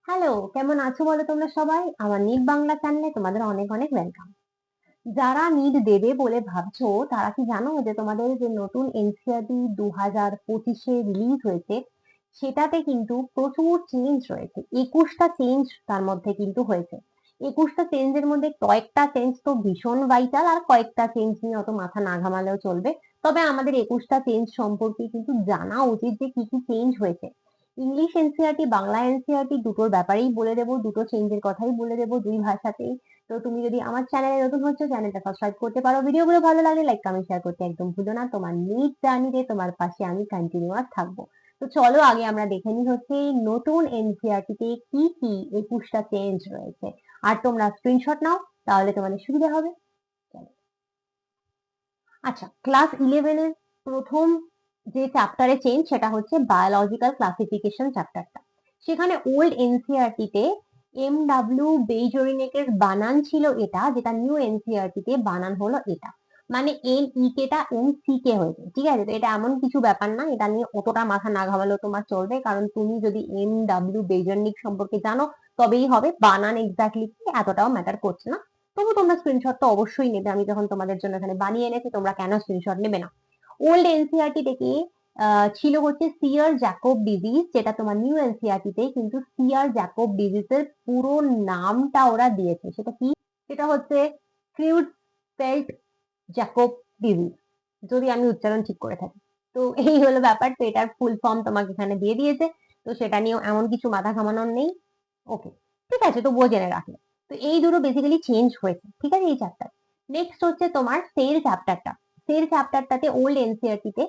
Hello, কেমন আছো বলো তোমরা সবাই? আমার নিট বাংলা চ্যানেলে তোমাদের অনেক অনেক ওয়েলকাম। যারা নিট দেবে বলে ভাবছো তারা কি জানো যে তোমাদের যে নতুন এনসিইআরটি 2025-এ রিলিজ হয়েছে সেটাতে কিন্তু প্রচুর চেঞ্জ রয়েছে। 21টা চেঞ্জ তার মধ্যে কিন্তু হয়েছে। 21টা চেঞ্জের মধ্যে কয়েকটা চেঞ্জ তো ভীষণ ভাইটাল, আর কয়েকটা চেঞ্জ নিয়ে অত মাথা না ঘামালেও চলবে। তবে আমাদের 21টা চেঞ্জ সম্পর্কে কিন্তু জানা উচিত যে কি কি চেঞ্জ হয়েছে। ইংলিশ এনসিইআরটি, বাংলা এনসিইআরটি দুটোর ব্যাপারেই বলে দেবো, দুটো চেঞ্জের কথাই বলে দেবো দুই ভাষাতেই। তো তুমি যদি আমার চ্যানেলে নতুন হচ্ছ, চ্যানেলটা সাবস্ক্রাইব করতে পারো। ভিডিওগুলো ভালো লাগলে লাইক, কমেন্ট, শেয়ার করতে একদম ভুলো না। তোমার নিট জার্নিতে তোমার পাশে আমি কন্টিনিউয়াস থাকবো। তো চলো আগে আমরা দেখে নিই হচ্ছে এই নতুন এনসিইআরটি তে কি কি 21টা চেঞ্জ রয়েছে। আর তোমরা স্ক্রিনশট নাও, তাহলে তোমাদের সুবিধা হবে। চলো। আচ্ছা, ক্লাস 11 এর প্রথম যে চ্যাপ্টারে চেঞ্জ সেটা হচ্ছে বায়োলজিক্যাল ক্লাসিফিকেশন চ্যাপ্টারটা। সেখানে ওল্ড এনসিইআরটি তে MW বেইজরিনেকের বানান ছিল এটা, যেটা নিউ এনসিইআরটি তে বানান হলো এটা। মানে NEK টা NCK হয়েছে, ঠিক আছে? তো এটা এমন কিছু ব্যাপার না, এটা নিয়ে অতটা মাথা না ঘামালেও তোমার চলবে, কারণ তুমি যদি MW বেইজরিনিক সম্পর্কে জানো তবেই হবে। বানান এক্স্যাক্টলি কি এতটাও ম্যাটার করছে না। তবু তোমরা স্ক্রিনশট তো অবশ্যই নেবে, আমি যখন তোমাদের জন্য এখানে বানিয়ে এনেছি, তোমরা কেন স্ক্রিনশট নেবে না? ওল্ড এনসিইআরটি থেকে ছিল হচ্ছে সিয়ার জ্যাকব ডিজিজ, যেটা তোমার নিউ এনসিইআরটি তে কিন্তু সিয়ার জ্যাকব ডিজিজের পুরো নামটা ওরা দিয়েছে। সেটা কি? সেটা হচ্ছে ক্রিউডসফেল্ড জ্যাকব ডিজিজ, যদি আমি উচ্চারণ ঠিক করে থাকি। তো এই হলো ব্যাপার। তো এটার ফুল ফর্ম তোমাকে এখানে দিয়ে দিয়েছে, তো সেটা নিয়েও এমন কিছু মাথা ঘামানোর নেই। ওকে, ঠিক আছে, তবুও জেনে রাখলে। তো এই দুটো বেসিক্যালি চেঞ্জ হয়েছে, ঠিক আছে, এই চ্যাপ্টার। নেক্সট হচ্ছে তোমার সেল চ্যাপ্টারটা। সেল চ্যাপ্টারটাতে ওল্ড এনসিইআরটি তে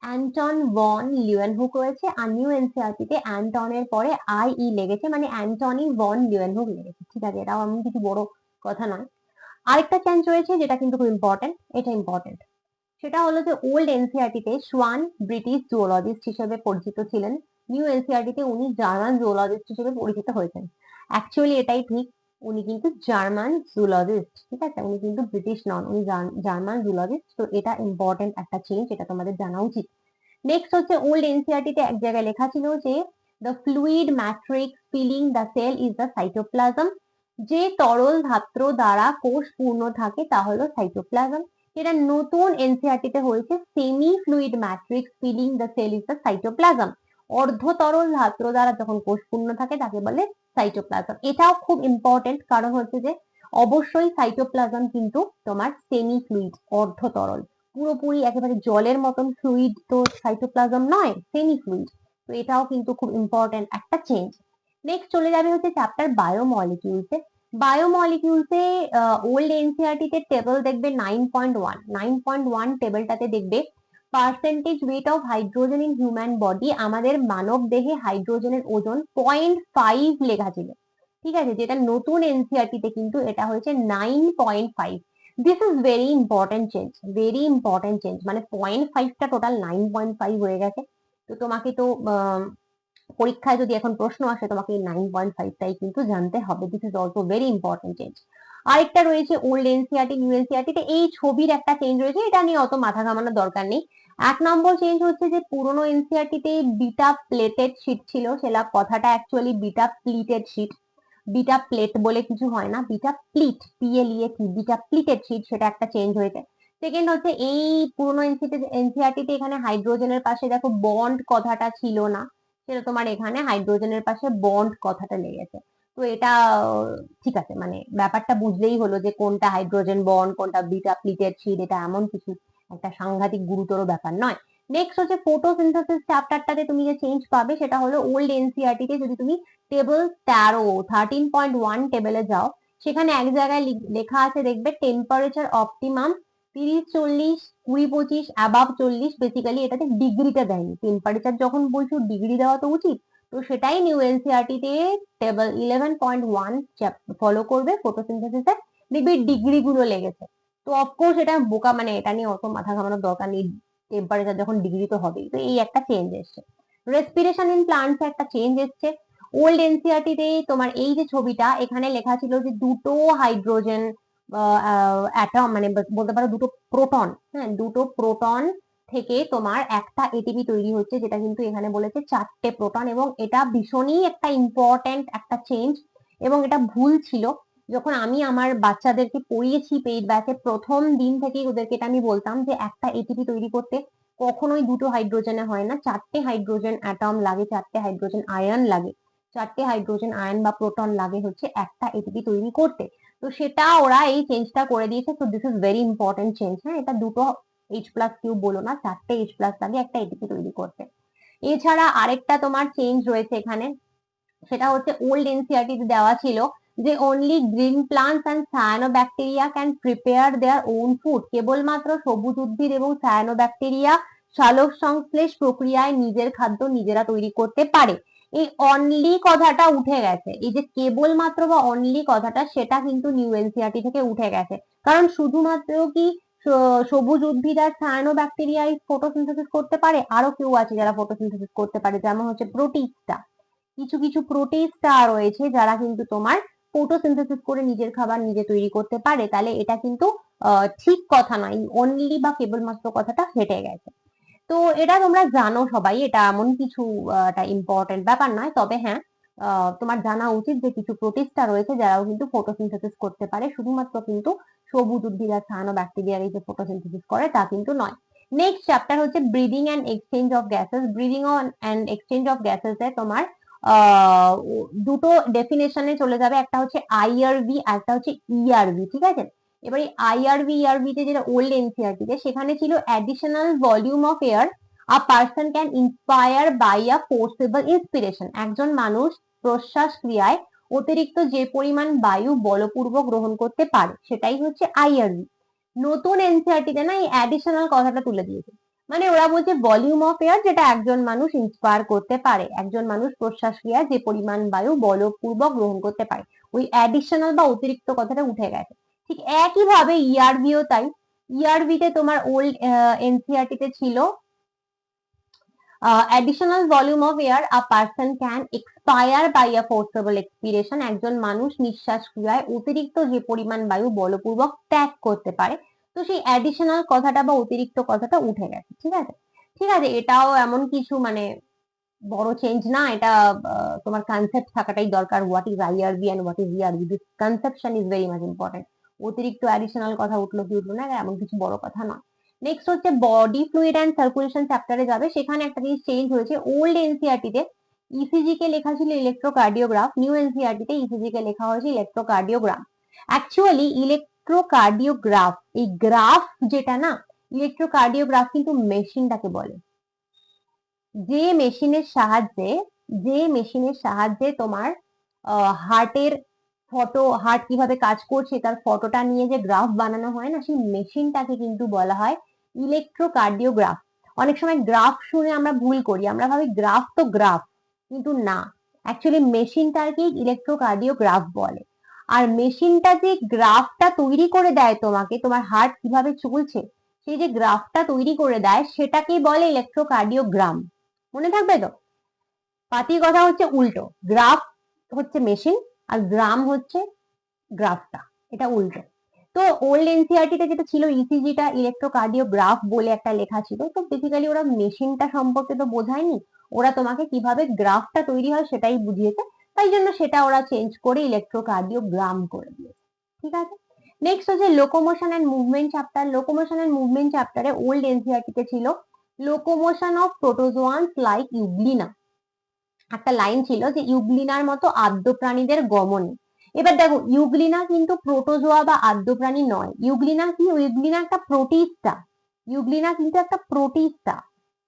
অ্যান্টন ভন লিউয়েনহুক রয়েছে, আর নিউ এনসিইআরটি তে অ্যান্টনের পরে লেগেছে, মানে অ্যান্টনি ভন লিউয়েনহুক লেগেছে, ঠিক আছে? এটাও এমন কিছু বড় কথা নয়। আরেকটা চেঞ্জ রয়েছে যেটা কিন্তু খুব ইম্পর্টেন্ট, এটা ইম্পর্টেন্ট। সেটা হলো যে ওল্ড এনসিইআরটি তে সোয়ান ব্রিটিশ জুওলজিস্ট হিসেবে পরিচিত ছিলেন। নিউ এনসিইআরটি তে উনি জার্মান জুওলজিস্ট হিসেবে পরিচিত হয়েছেন। অ্যাকচুয়ালি এটাই ঠিক, উনি কিন্তু জার্মান জুলজিস্ট, ঠিক আছে? উনি কিন্তু ব্রিটিশ নন, উনি জার্মান জুলজিস্ট। তো এটা ইম্পর্টেন্ট একটা চেঞ্জ, এটা তোমাদের জানা উচিত। নেক্সট হচ্ছে ওল্ড এনসিইআরটি তে এক জায়গায় লেখা ছিল যে the fluid matrix filling the cell is the cytoplasm. যে তরল ধাত্র দ্বারা কোষ পূর্ণ থাকে তা হলো সাইটোপ্লাজম। এটা নতুন এনসিইআরটি তে হয়েছে semi fluid matrix filling the cell is the cytoplasm. অর্ধ তরল ধাত্র দ্বারা যখন কোষ পূর্ণ থাকে তাকে বলে সাইটোপ্লাজম। এটাও খুব ইম্পর্টেন্ট, কারণ হচ্ছে যে অবশ্যই সাইটোপ্লাজম কিন্তু তোমার সেমি ফ্লুইড, অর্ধ তরল। পুরোপুরি একেবারে জলের মতন ফ্লুইড তো সাইটোপ্লাজম নয়, সেমি ফ্লুইড। তো এটাও কিন্তু খুব ইম্পর্টেন্ট একটা চেঞ্জ। নেক্সট চলে যাবে হচ্ছে চ্যাপ্টার বায়োমলিকিউলসে। বায়োমলিকিউলসে ওল্ড এনসিইআরটি তে টেবল দেখবে 9.1। 9.1 টেবিলটাতে দেখবে percentage weight of hydrogen in human body. আমাদের মানব দেহে হাইড্রোজেনের ওজন 0.5 লেখা ছিল, ঠিক আছে? যেটা নতুন এনসিইআরটি তে কিন্তু এটা হয়েছে 9.5। This is very important change, very important change. মানে 0.5টা টোটাল 9.5 হয়ে গেছে। তো তোমাকে তো পরীক্ষায় যদি এখন প্রশ্ন আসে, তোমাকে এই 9.5টাই কিন্তু জানতে হবে। This is also very important change. আরেকটা রয়েছে ওল্ড এনসিইআরটি নিউ এনসিইআরটি তে এই ছবির একটা চেঞ্জ রয়েছে, এটা নিয়ে অত মাথা ঘামানোর দরকার নেই। এক নম্বর চেঞ্জ হচ্ছে যে পুরোনো এনসিইআরটি তে বিটা প্লেটেড শীট ছিল, সেটা কথাটা actually beta pleated sheet. Beta plate বলে কিছু হয় না, beta pleat, PLET, beta pleated sheet, সেটা একটা চেঞ্জ হয়েছে। সেকেন্ড হচ্ছে এই পুরোনো এনসিইআরটি তে এখানে হাইড্রোজেনের পাশে দেখো বন্ড কথাটা ছিল না, সেটা তোমার এখানে হাইড্রোজেনের পাশে বন্ড কথাটা লেগেছে। তো এটা ঠিক আছে, মানে ব্যাপারটা বুঝলেই হলো যে কোনটা হাইড্রোজেন বন্ড, কোনটা বিটা প্লিটেড শীট। এটা এমন কিছু একটা সাংঘাতিক গুরুতর ব্যাপার নয়। নেক্সট হচ্ছে ফটোসিনথেসিস চ্যাপ্টারটাতে তুমি যে চেঞ্জ পাবে সেটা হলো ওল্ড এনসিইআরটি তে যদি তুমি টেবল 13 টেবিলে যাও, সেখানে এক জায়গায় লেখা আছে দেখবে টেম্পারেচার অপটিমাম 30, 40, 20, 25, অ্যাবাভ 40। বেসিক্যালি এটাতে ডিগ্রিটা দেয়নি। টেম্পারেচার যখন বলছো ডিগ্রি দেওয়া তো উচিত। তো সেটাই নিউ এনসিইআরটি তে টেবল 11.1 ফলো করবে ফটোসিনথেসিসে, দেখবে ডিগ্রি গুলো লেগেছে। তো অফকোর্স এটা বোকা, মানে এটা নিয়ে অত মাথা ঘামানোর দরকার নেই, টেম্পারেচার যখন ডিগ্রি তো হবেই। তো এই একটা চেঞ্জ এসছে। রেসপিরেশন ইন প্লান্টস একটা চেঞ্জ এসছে। ওল্ড এনসিইআরটি তে তোমার এই যে ছবিটা, এখানে লেখা ছিল যে দুটো হাইড্রোজেন অ্যাটম, মানে বলতে পারো দুটো প্রোটন, হ্যাঁ, দুটো প্রোটন থেকে তোমার একটা এটিপি তৈরি হচ্ছে, যেটা কিন্তু এখানে বলেছে 4টে প্রোটন, এবং এটা ভীষণই একটা ইম্পর্ট্যান্ট একটা চেঞ্জ, এবং এটা ভুল ছিল। যখন আমি আমার বাচ্চাদেরকে পড়িয়েছি পেইড ব্যাচে, প্রথম দিন থেকেই ওদেরকে এটা আমি বলতাম যে একটা এটিপি তৈরি করতে কখনোই 2টো হাইড্রোজেনে হয় না, 4টে হাইড্রোজেন অ্যাটম লাগে, 4টে হাইড্রোজেন আয়ন লাগে, 4টে হাইড্রোজেন আয়ন বা প্রোটন লাগে হচ্ছে একটা এটিপি তৈরি করতে। তো সেটা ওরা এই চেঞ্জটা করে দিয়েছে। তো this is very important change. হ্যাঁ, এটা 2টো H+কিউব বলো না, 4টে H+ লাগে একটা এটিপি তৈরি করতে। এছাড়া আরেকটা তোমার চেঞ্জ রয়েছে এখানে, সেটা হচ্ছে ওল্ড এনসিইআরটি তে দেওয়া ছিল যে only green plants and cyanobacteria can prepare their own food, কেবলমাত্র সবুজ উদ্ভিদ এবং সায়ানোব্যাকটেরিয়া সালোক সংশ্লেষ প্রক্রিয়ায় নিজের খাদ্য নিজেরা তৈরি করতে পারে। এই অনলি কথাটা উঠে গেছে, এই যে কেবলমাত্র বা অনলি কথাটা, সেটা কিন্তু নিউ এনসিইআরটি থেকে উঠে গেছে। কারণ শুধুমাত্র কি সবুজ উদ্ভিদ আর সায়ানোব্যাকটেরিয়াই ফটোসিনথেসিস করতে পারে? আরো কেউ আছে যারা ফটোসিনথেসিস করতে পারে, যেমন হচ্ছে প্রোটিস্টা। কিছু কিছু প্রোটিস্টা রয়েছে যারা কিন্তু তোমার ফটোসিনথেসিস করে নিজের খাবার নিজে তৈরি করতে পারে। তাহলে এটা কিন্তু ঠিক কথা নয়, অনলি বা কেবলমাত্র কথাটা হেঁটে গেছে। তো এটা তোমরা জানো সবাই, এটা এমন কিছু একটা ইম্পর্টেন্ট ব্যাপার নয়। তবে হ্যাঁ, তোমার জানা উচিত যে কিছু প্রোটিস্টা রয়েছে যারাও কিন্তু ফটোসিনথেসিস করতে পারে, শুধুমাত্র কিন্তু সবুজ উদ্ভিদ আর সায়ানোব্যাকটেরিয়ার এই যে ফটোসিনথেসিস করে তা কিন্তু নয়। নেক্সট চ্যাপ্টার হচ্ছে breathing and exchange of gases. Breathing and exchange of gases এ তোমার দুটো ডেফিনেশনে চলে যাবে, একটা হচ্ছে আইআরভি আর একটা হচ্ছে ইআরভি। ঠিক আছে, এবার এই আইআরভি ইআরভি তে যেটা ওল্ড এনসিইআরটি তে, সেখানে ছিল additional volume of air a person can inspire by a forcible inspiration. একজন মানুষ প্রশ্বাস ক্রিয়ায় অতিরিক্ত যে পরিমাণ বায়ু বলপূর্বক গ্রহণ করতে পারে, সেটাই হচ্ছে আইআরভি। নতুন এনসিইআরটি তে না এই অ্যাডিশনাল কথাটা তুলে দিয়েছে, মানে ওরা বলছে ভলিউম অফ এয়ার যেটা একজন মানুষ ইন্সপায়ার করতে পারে, একজন মানুষ প্রশ্বাস ক্রিয়ায় যে পরিমাণ বায়ু বলপূর্বক গ্রহণ করতে পারে, ওই অ্যাডিশনাল বা অতিরিক্ত কথাটা উঠে গেছে। ঠিক একইভাবে ইআরভিও তাই। ইআরভি তে তোমার ওল্ড এনসিইআরটি তে ছিল additional volume of air a person can expire by a forcible expiration, একজন মানুষ নিঃশ্বাস ক্রিয়ায় অতিরিক্ত যে পরিমাণ বায়ু বলপূর্বক ত্যাগ করতে পারে। তো সেই অ্যাডিশনাল কথাটা বা অতিরিক্ত কথাটা উঠে গেছে। ঠিক আছে, ঠিক আছে, এটাও এমন কিছু মানে বড় চেঞ্জ না, এটা তোমার কনসেপ্ট থাকাটাই দরকার, what is IRV and what is ERV, this conception is very much important. অতিরিক্ত অ্যাডিশনাল কথা উঠলো কি উঠলো না, এমন কিছু বড় কথা নয়। নেক্সট হচ্ছে বডি ফ্লুইড অ্যান্ড সার্কুলেশন চ্যাপ্টারে যাবে, সেখানে একটা জিনিস চেঞ্জ হয়েছে। ওল্ড এনসিইআরটি তে ইসিজি কে লেখা ছিল ইলেকট্রোকার্ডিওগ্রাফ, নিউ এনসিইআরটি তে ইসিজি কে লেখা হয়েছে ইলেকট্রোকার্ডিওগ্রাম। অ্যাকচুয়ালি ইলেকট্রোকার্ডিওগ্রাফ, এই গ্রাফ যেটা না, ইলেকট্রোকার্ডিওগ্রাফ কিন্তু মেশিনটাকে বলে, যে মেশিনের সাহায্যে তোমার হার্টের ফটো, হার্ট কিভাবে কাজ করছে তার ফটোটা নিয়ে যে গ্রাফ বানানো হয় না, সেই মেশিনটাকে কিন্তু বলা হয় ইলেকট্রোকার্ডিওগ্রাফ। অনেক সময় গ্রাফ শুনে আমরা ভুল করি, আমরা ভাবি গ্রাফ তো গ্রাফ, কিন্তু না, অ্যাকচুয়ালি মেশিনটাকে ইলেকট্রোকার্ডিওগ্রাফ বলে। আর মেশিনটা যে গ্রাফটা তৈরি করে দেয় তোমাকে, তোমার হার্ট কিভাবে চলছে সেই যে গ্রাফটা তৈরি করে দেয়, সেটাকে বলে ইলেকট্রোকার্ডিওগ্রাম। মনে থাকবে তো? পাতির কথা হচ্ছে উল্টো, গ্রাফ হচ্ছে মেশিন আর গ্রাম হচ্ছে গ্রাফটা, এটা উল্টো। তো ওল্ড এনসিইআরটি তে যেটা ছিল ইসিজিটা ইলেকট্রোকার্ডিওগ্রাফ বলে একটা লেখা ছিল, তো বেসিক্যালি ওরা মেশিনটা সম্পর্কে তো বোঝায়নি, ওরা তোমাকে কিভাবে গ্রাফটা তৈরি হয় সেটাই বুঝিয়েছে, তাই জন্য সেটা ওরা চেঞ্জ করে ইলেকট্রোকার্ডিওগ্রাম করে দিয়েছে। ঠিক আছে, নেক্সট হচ্ছে locomotion and movement chapter. Locomotion and movement চ্যাপ্টারে ওল্ড এনসিইআরটি তে ছিল locomotion of protozoans like euglena. একটা লাইন ছিল যে ইউগ্লিনার মতো আদ্য প্রাণীদের গমনে। এবার দেখো, ইউগ্লিনা কিন্তু প্রোটোজোয়া বা আদ্য প্রাণী নয়। ইউগ্লিনা কি? ইউগ্লিনা একটা প্রোটিস্টা, ইউগ্লিনা কিন্তু একটা প্রোটিস্টা।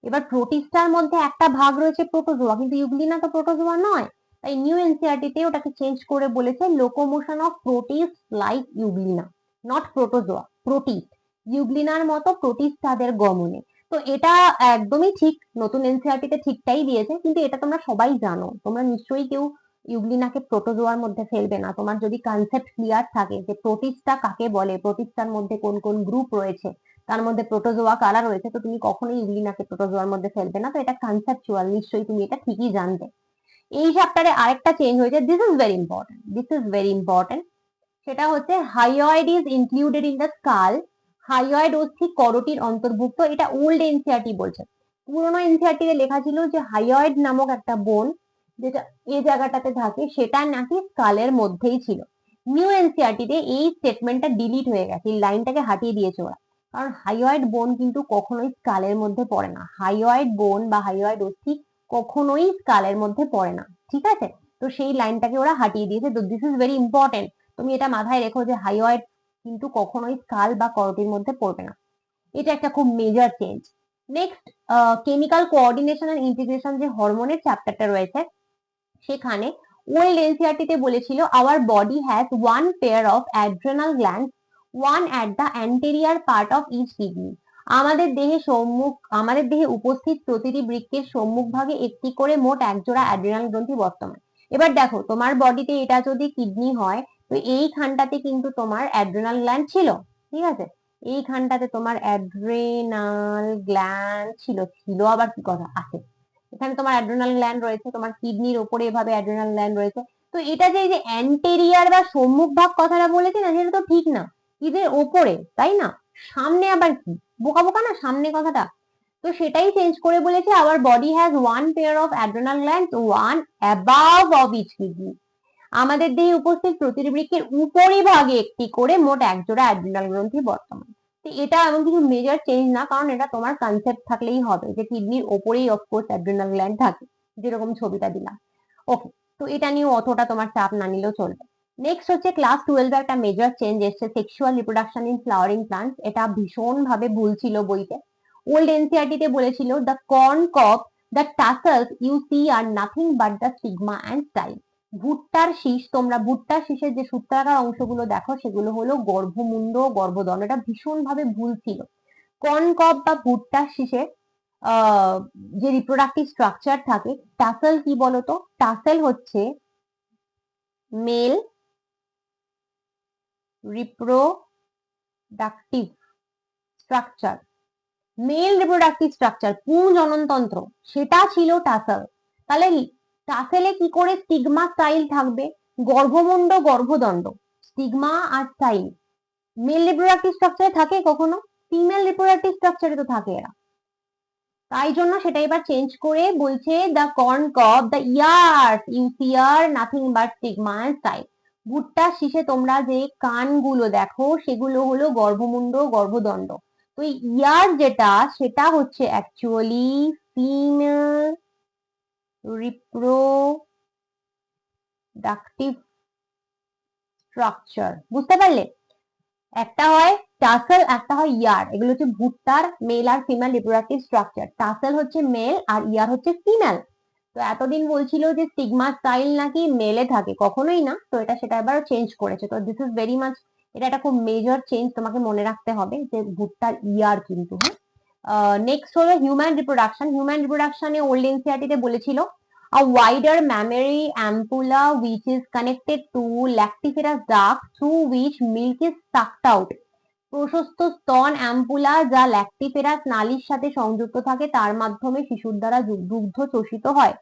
এবার প্রোটিস্টার মধ্যে একটা ভাগ রয়েছে প্রোটোজোয়া, কিন্তু ইউগ্লিনা তো প্রোটোজোয়া নয়। তাই নিউ এনসিইআরটি তে ওটাকে চেঞ্জ করে বলেছে locomotion of protist like euglena, not protozoa, protist, ইউগ্লিনার মতো প্রোটিস্টাদের গমনে। তো এটা একদমই ঠিক, নতুন এনসিইআরটি তে ঠিকটাই দিয়েছে, কিন্তু এটা তোমরা সবাই জানো, তোমরা নিশ্চয়ই কেউ ইউগ্লিনাকে প্রোটোজোয়ার মধ্যে ফেলবে না। তোমার যদি কনসেপ্ট ক্লিয়ার থাকে যে প্রোটিস্টা কাকে বলে, প্রোটিস্টার মধ্যে কোন কোন গ্রুপ রয়েছে, তার মধ্যে প্রোটোজোয়া কারা রয়েছে, তো তুমি কখনোই ইউগ্লিনাকে প্রোটোজোয়ার মধ্যে ফেলবে না। তো এটা কনসেপচুয়াল, নিশ্চয়ই তুমি এটা ঠিকই জানবে। এই চ্যাপ্টারে আরেকটা চেঞ্জ হয়েছে, this is very important, this is very important. সেটা হচ্ছে hyoid is included in the skull, hyoid অস্থি করটির অন্তর্ভুক্ত, এটা ওল্ড এনসিইআরটি বলছে। পুরোনো এনসিইআরটি তে লেখা ছিল যে হাইয়েড নামক একটা বোন যেটা এই জায়গাটাতে থাকে সেটা নাকি স্কালের মধ্যেই ছিল। নিউ এনসিইআরটি তে এই স্টেটমেন্টটা ডিলিট হয়ে গেছে, এই লাইনটাকে হাটিয়ে দিয়েছে ওরা, কারণ হাইয়েড বোন কিন্তু কখনোই স্কালের মধ্যে পড়ে না। হাইয়েড বোন বা হাইয়েড অস্থি কখনোই স্কালের মধ্যে পড়ে না, ঠিক আছে? তো সেই লাইনটাকে ওরা হাটিয়ে দিয়েছে। তো দিস ইজ ভেরি ইম্পর্টেন্ট, তুমি এটা মাথায় রেখো যে হাইয়েড কিন্তু কখনোই স্কাল বা করটির মধ্যে পড়বে না। এটা একটা খুব major change. Next, chemical coordination and integration যে হরমোনের চ্যাপ্টারটা রয়েছে, সেখানে ওল্ড এনসিইআরটি তে বলেছিল our body has one pair of adrenal glands, one at the anterior part of each kidney. আমাদের দেহে উপস্থিত প্রতিটি বৃক্কের সম্মুখ ভাগে একটি করে মোট একজোড়া অ্যাড্রেনাল গ্রন্থি বর্তমান। এবার দেখো, তোমার বডিতে এটা যদি কিডনি হয়, তো এইখানটাতে কিন্তু তোমার অ্যাড্রেনাল গ্ল্যান্ড ছিল, ঠিক আছে? এইখানটাতে তোমার অ্যাড্রেনাল গ্ল্যান্ড ছিল, ছিল আবার কি কথা আছে, এখানে তোমার অ্যাড্রেনাল গ্ল্যান্ড রয়েছে, তোমার কিডনির ওপরে এভাবে অ্যাড্রেনাল গ্ল্যান্ড রয়েছে। তো এটা যে এই যে অ্যান্টেরিয়ার বা সম্মুখ ভাগ কথাটা বলেছে না, সেটা তো ঠিক না, কিডনির ওপরে, তাই না? সামনে আবার কি, বোকা বোকা না সামনে কথাটা। তো সেটাই চেঞ্জ করে বলেছে our body has one pair of adrenal gland, one above of each kidney. আমাদের দেহে উপস্থিত প্রতিটি বৃক্কের উপরিভাগে একটি করে মোট একজোড়া অ্যাড্রিনাল গ্রন্থি বর্তমান। তো এটা এমন কিছু মেজর চেঞ্জ না, কারণ এটা তোমার কনসেপ্ট থাকলেই হবে যে কিডনির ওপরেই অফকোর্স অ্যাড্রিনাল গ্ল্যান্ড থাকে, যেরকম ছবিটা দিলাম। ওকে, তো এটা নিয়ে অতটা তোমার চাপ না নিলেও চলবে। নেক্সট হচ্ছে ক্লাস 12 একটা মেজর চেঞ্জ এসছে, sexual reproduction in flowering plants. এটা ভীষণ ভাবে ভুল ছিল বইতে। ওল্ড এনসিইআরটি তে বলেছিল the corn cob, the tassels you see are nothing but the stigma and style. ভুট্টার শীষ, তোমরা ভুট্টার শীষের যে সূত্রাকার অংশগুলো দেখো সেগুলো হলো গর্ভমুণ্ড, গর্ভদণ্ড। এটা ভীষণ ভাবে ভুল ছিল। কর্নকব বা ভুট্টার শীষের যে রিপ্রোডাক্টিভ স্ট্রাকচার থাকে, টাসেল কি বলতো? টাসেল হচ্ছে male reproductive structure, male reproductive structure, পুংজননতন্ত্র, সেটা ছিল টাসেল। তাহলে টাসেলে কি করে স্টিগমা স্টাইল থাকবে? গর্ভমুণ্ড, গর্ভদণ্ড, স্টিগমা আর স্টাইল মেল রিপ্রোডাক্টিভ স্ট্রাকচারে থাকে কখনো? ফিমেল রিপ্রোডাক্টিভ স্ট্রাকচারে তো থাকে এরা। তাই জন্য সেটা এবার চেঞ্জ করে বলছে the corn cob, the ears you see are nothing but stigma and style. ভুট্টার শীষে তোমরা যে কানগুলো দেখো সেগুলো হলো গর্ভমুণ্ড, গর্ভদণ্ড। তো ইয়ার যেটা, সেটা হচ্ছে অ্যাকচুয়ালি ফিমেল রিপ্রোডাক্টিভ স্ট্রাকচার। বুঝতে পারলে? একটা হয় টাসেল, একটা হয় ইয়ার। এগুলো হচ্ছে ভুট্টার মেল আর ফিমেল রিপ্রোডাক্টিভ স্ট্রাকচার। টাসেল হচ্ছে মেল আর ইয়ার হচ্ছে ফিমেল। তো এতদিন বলছিল যে স্টিগমা স্টাইল নাকি মেলে থাকে, কখনোই না। তো এটা সেটা এবার চেঞ্জ করেছে। তো দিস ইজ ভেরি মাচ, এটা একটা খুব মেজর চেঞ্জ, তোমাকে মনে রাখতে হবে যে ভুট্টার ইয়ার কিন্তু, হ্যাঁ। নেক্সট হলো হিউম্যান রিপ্রোডাকশন। হিউম্যান রিপ্রোডাকশনে ওল্ড এনসিইআরটি তে বলেছিল a wider mammary ampulla which is connected to lactiferous duct through which milk is sucked out. প্রশস্ত স্তন অ্যাম্পুলা যা ল্যাক্টিফেরাস নালীর সাথে সংযুক্ত থাকে, তার মাধ্যমে শিশুর দ্বারা দুগ্ধ শোষিত হয়।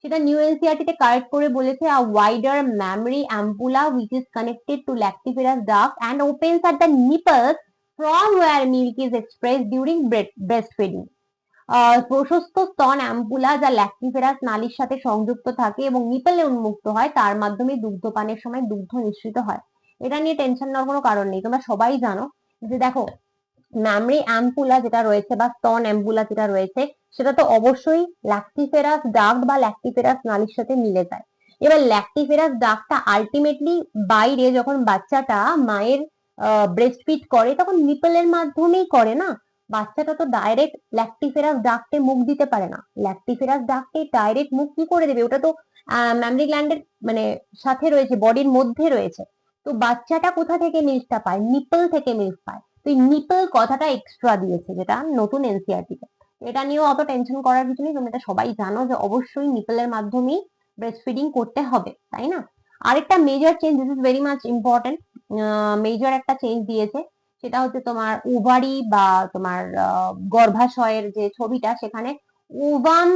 সেটা নিউ এনসিইআরটি তে কারেক্ট করে বলেছে a wider mammary ampulla which is connected to lactiferous duct and opens at the nipples from where milk is expressed during breastfeeding. প্রশস্ত স্তন অ্যাম্পুলা যা ল্যাক্টিফেরাস নালীর সাথে সংযুক্ত থাকে এবং নিপেলে উন্মুক্ত হয়, তার মাধ্যমে দুগ্ধপানের সময় দুগ্ধ নিঃসৃত হয়। এটা নিয়ে টেনশন নেওয়ার কোনো কারণ নেই, তোমরা সবাই জানো যে দেখো ম্যামরি অ্যাম্পুলা যেটা রয়েছে বা স্তন অ্যাম্পুলা যেটা রয়েছে, সেটা তো অবশ্যই ল্যাক্টিফেরাস ডাক্ট বা ল্যাক্টিফেরাস নালীর সাথে মিলে যায়। এবার ল্যাক্টিফেরাস ডাক্টটা আলটিমেটলি বাইরে যখন বাচ্চাটা মায়ের ব্রেস্ট ফিড করে তখন নিপেলের মাধ্যমেই করে না। বাচ্চাটা তো ডাইরেক্ট ল্যাক্টিফেরাস ডাক্টে মুখ দিতে পারে না। ল্যাক্টিফেরাস ডাক্টে ডাইরেক্ট মুখ কি করে দেবে? ওটা তো ম্যামরি গ্ল্যান্ডের মানে সাথে রয়েছে, বডির মধ্যে রয়েছে। তো বাচ্চাটা কোথা থেকে মিল্কটা পায়? নিপল থেকে মিল্ক পায়। তো এই নিপল কথাটা এক্সট্রা দিয়েছে, যেটা নতুন এনসিইআরটি তে। এটা নিয়েও অত টেনশন করার কিছু নেই, তোমরা এটা সবাই জানো যে অবশ্যই নিপলের মাধ্যমেই ব্রেস্ট ফিডিং করতে হবে, তাই না? আরেকটা major change, this is very much important, major একটা চেঞ্জ দিয়েছে, সেটা হচ্ছে তোমার ওভারি বা তোমার গর্ভাশয়ের যে ছবিটা, সেখানে ওভাম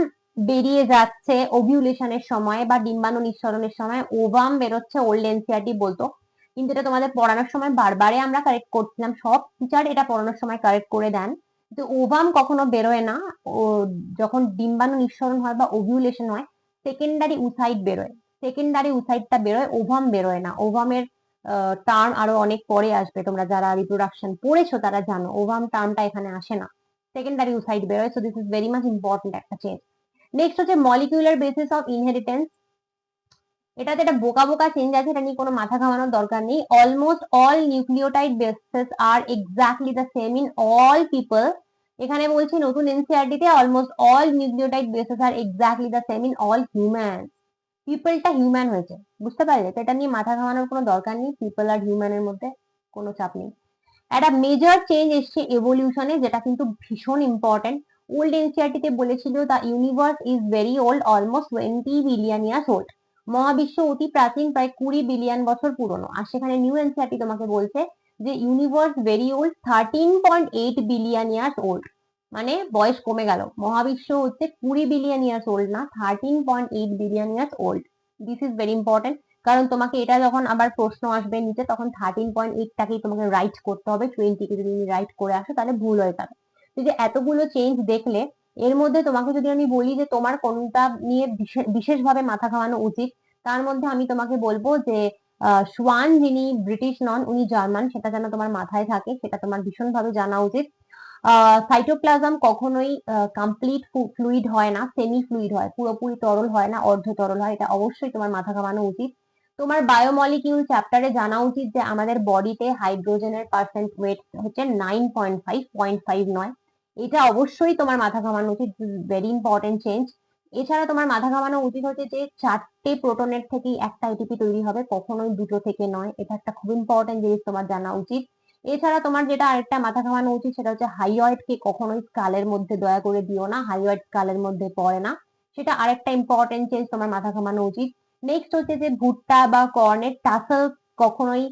বেরিয়ে যাচ্ছে ওভিউলেশনের সময় বা ডিম্বাণু নিঃসরণের সময় ওভাম বেরোচ্ছে, ওল্ড এনসিইআরটি বলতো। কিন্তু এটা তোমাদের পড়ানোর সময় বারবারে আমরা কারেক্ট করছিলাম, সব টিচার এটা পড়ানোর সময় কারেক্ট করে দেন। তো ওভাম কখনো বেরোয় না, ও যখন ডিম্বাণু নিঃসরণ হয় বা ওভিউলেশন হয় সেকেন্ডারি উসাইট বেরোয়, সেকেন্ডারি উসাইটটা বেরোয়, ওভাম বেরোয় না। ওভামের টার্ম আরো অনেক পরে আসবে, তোমরা যারা রিপ্রোডাকশন পড়েছো তারা জানো ওভাম টার্মটা এখানে আসে না, সেকেন্ডারি উসাইট বেরোয়। So this is very much important একটা চেঞ্জ। নেক্সট হচ্ছে মলিকিউলার বেসিস অফ ইনহেরিটেন্স। এটাতে একটা বোকা বোকা চেঞ্জ আছে, এটা নিয়ে কোনো মাথা ঘামানোর দরকার নেই। Almost all nucleotide bases are exactly the same in all people. এখানে বলছি নতুন এনসিইআরটি তে almost all nucleotide bases are exactly the same in all human. পিপলটা হিউম্যান হয়েছে, বুঝতে পারলে? তো এটা নিয়ে মাথা ঘামানোর কোনো দরকার নেই, পিপল আর হিউম্যানের মধ্যে কোনো চাপ নেই। একটা মেজর চেঞ্জ এসছে এভলিউশনে, যেটা কিন্তু ভীষণ ইম্পর্টেন্ট। ওল্ড এনসিইআরটি তে বলেছিল the universe is very old, almost 20 billion years old. মহাবিশ্ব অতি প্রাচীন, প্রায় 20 বিলিয়ন বছর পুরনো। আর সেখানে নিউ এনসিইআরটি তোমাকে বলছে যে universe very old, 13.8 billion years old. মানে বয়স কমে গেল, মহাবিশ্ব হচ্ছে 20 বিলিয়ন ইয়ার্স ওল্ড না, 13.8 billion years old. This is very important, কারণ তোমাকে এটা যখন আবার প্রশ্ন আসবে নিচে, তখন 13.8টাকেই তোমাকে রাইট করতে হবে, 20কে যদি তুমি রাইট করে আসো তাহলে ভুল হয়ে যাবে। তো যে এতগুলো চেঞ্জ দেখলে, এর মধ্যে তোমাকে যদি আমি বলি যে তোমার কোনটা নিয়ে বিশেষভাবে মাথা ঘামানো উচিত, তার মধ্যে আমি তোমাকে বলবো যে সোয়ান যিনি ব্রিটিশ নন, উনি জার্মান, সেটা যেন তোমার মাথায় থাকে, সেটা তোমার ভীষণভাবে জানা উচিত। সাইটোপ্লাজম কখনোই কমপ্লিট ফ্লুইড হয় না, সেমি ফ্লুইড হয়, পুরোপুরি তরল হয় না, অর্ধ তরল হয়, এটা অবশ্যই তোমার মাথা ঘামানো উচিত। তোমার বায়োমলিকিউল চ্যাপ্টারে জানা উচিত যে আমাদের বডিতে হাইড্রোজেনের পার্সেন্ট ওয়েট হচ্ছে 9.5, 0.5 নয়। এটা অবশ্যই তোমার মাথা ঘামানো উচিত, ভেরি ইম্পর্টেন্ট চেঞ্জ। এছাড়া তোমার মাথা ঘামানো উচিত হচ্ছে যে 4টে প্রোটনের থেকেই একটা এটিপি তৈরি হবে, কখনোই 2টো থেকে নয়। এটা একটা খুব ইম্পর্টেন্ট জিনিস তোমার জানা উচিত। এছাড়া তোমার যেটা আরেকটা মাথা ঘামানো উচিত, সেটা হচ্ছে হাইওয়েড কে কখনোই স্কালের মধ্যে দয়া করে দিও না, হাইওয়েড স্কালের মধ্যে পড়ে না, সেটা আরেকটা ইম্পর্টেন্ট চেঞ্জ তোমার মাথা ঘামানো উচিত। নেক্সট হচ্ছে যে ভুট্টা বা কর্নের টাসেল কখনোই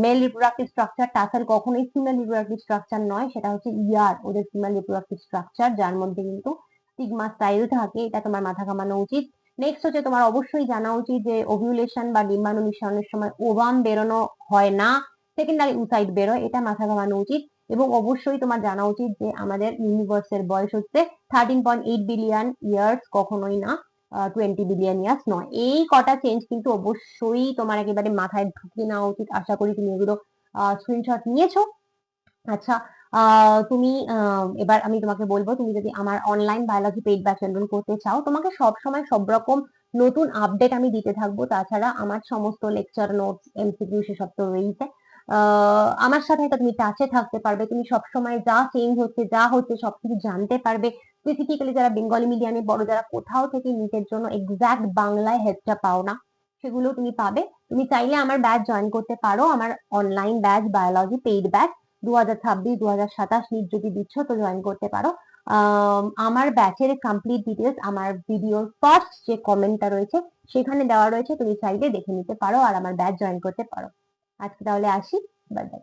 মেল রিপ্রোডাক্টিভ স্ট্রাকচার, টাসেল কখনোই ফিমেল রিপ্রোডাক্টিভ স্ট্রাকচার নয়, সেটা হচ্ছে ইয়ার ওদের ফিমেল রিপ্রোডাক্টিভ স্ট্রাকচার, যার মধ্যে কিন্তু সিগমা স্টাইল থাকে, এটা তোমার মাথা ঘামানো উচিত। নেক্সট হচ্ছে তোমার অবশ্যই জানা উচিত যে ওভিউলেশন বা ডিম্বাণু নিঃসরণের সময় ওভাম বেরোনো হয় না, সেকেন্ডারি উসাইট বেরোয়, এটা মাথা ঘামানো উচিত। এবং অবশ্যই তোমার জানা উচিত যে আমাদের ইউনিভার্সের বয়স হচ্ছে 13.8 বিলিয়ন ইয়ার্স, কখনোই না 20 বিলিয়ন ইয়ার্স নয়। এই কটা চেঞ্জ কিন্তু অবশ্যই তোমার একেবারে মাথায় ঢুকিয়ে নেওয়া উচিত। আশা করি তুমি এগুলো স্ক্রিনশট নিয়েছো। আচ্ছা, তুমি এবার আমি তোমাকে বলবো, তুমি যদি আমার online biology paid batch enrol করতে চাও, তোমাকে সব সময় সব রকম নতুন আপডেট আমি দিতে থাকবো। তাছাড়া আমার সমস্ত লেকচার নোটস, এমসিকিউ সেসব তো রয়েছে। আমার সাথে এটা তুমি টাচে থাকতে পারবে, তুমি সব সময় যা চেঞ্জ হচ্ছে যা হচ্ছে সবকিছু জানতে পারবে। স্পেসিফিক্যালি যারা বেঙ্গলি মিডিয়ামে পড়ো, যারা কোথাও থেকে নিটের জন্য এক্সাক্ট বাংলায় হেল্পটা পাও না, সেগুলো তুমি পাবে। তুমি চাইলে আমার ব্যাচ জয়েন করতে পারো, আমার online batch biology paid batch 2026, 2027 NEET যদি দিচ্ছ তো জয়েন করতে পারো। আমার ব্যাচের কমপ্লিট ডিটেলস আমার ভিডিওর ফার্স্ট যে কমেন্টটা রয়েছে সেখানে দেওয়া রয়েছে, তুমি চাইলে দেখে নিতে পারো আর আমার ব্যাচ জয়েন করতে পারো। আজকে তাহলে আসি, বাই বাই।